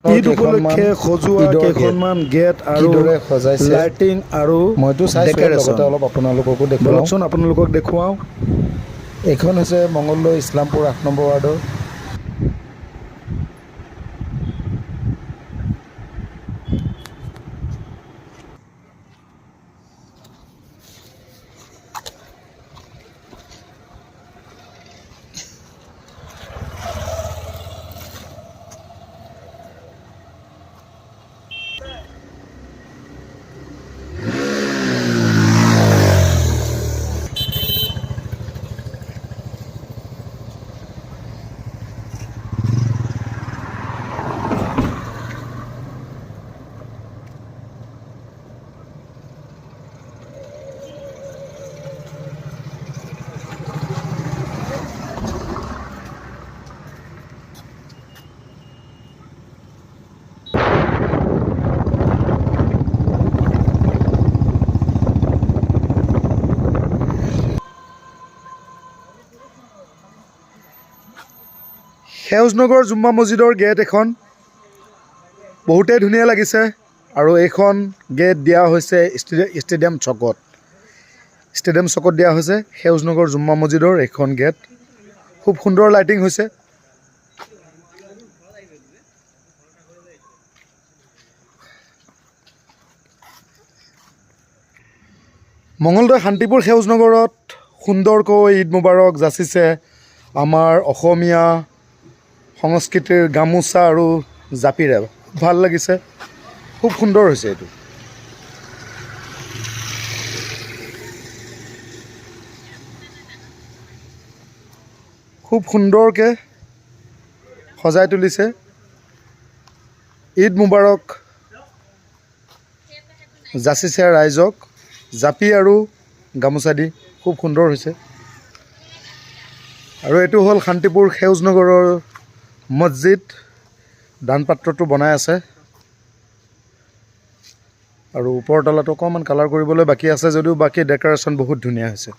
ঈদ উপলক্ষে সজোৱা কেইখনমান গেট আৰু লাইটিং আৰু মইতো চাইছোঁ ডেক'ৰেশ্যন লগতে অলপ আপোনালোককো দেখুৱাওঁ। বলকচোন আপোনালোকক দেখুৱাওঁ। এইখন হৈছে মঙলদৈ ইছলামপুৰ ৮ নম্বৰ ৱাৰ্ডৰ সেউজনগৰ জুম্মা মছজিদৰ গেট এখন বহুতেই ধুনীয়া লাগিছে আৰু এইখন গেট দিয়া হৈছে ষ্টেডিয়াম চকত দিয়া হৈছে। সেউজনগৰ জুম্মা মছজিদৰ এইখন গেট খুব সুন্দৰ লাইটিং হৈছে। মঙলদৈ শান্তিপুৰ সেউজনগৰত সুন্দৰকৈ ঈদ মুবাৰক যাচিছে আমাৰ অসমীয়া সংস্কৃতিৰ গামোচা আৰু জাপিৰে। ভাল লাগিছে, খুব সুন্দৰ হৈছে এইটো। খুব সুন্দৰকৈ সজাই তুলিছে। ঈদ মুবাৰক যাচিছে ৰাইজক জাপি আৰু গামোচা দি। খুব সুন্দৰ হৈছে। আৰু এইটো হ'ল শান্তিপুৰ সেউজনগৰৰ মছজিদ। দানপাত্ৰটো বনাই আছে আৰু ওপৰ তলাটো অকণমান কালাৰ কৰিবলৈ বাকী আছে যদিও বাকী ডেক'ৰেশ্যন বহুত ধুনীয়া হৈছে।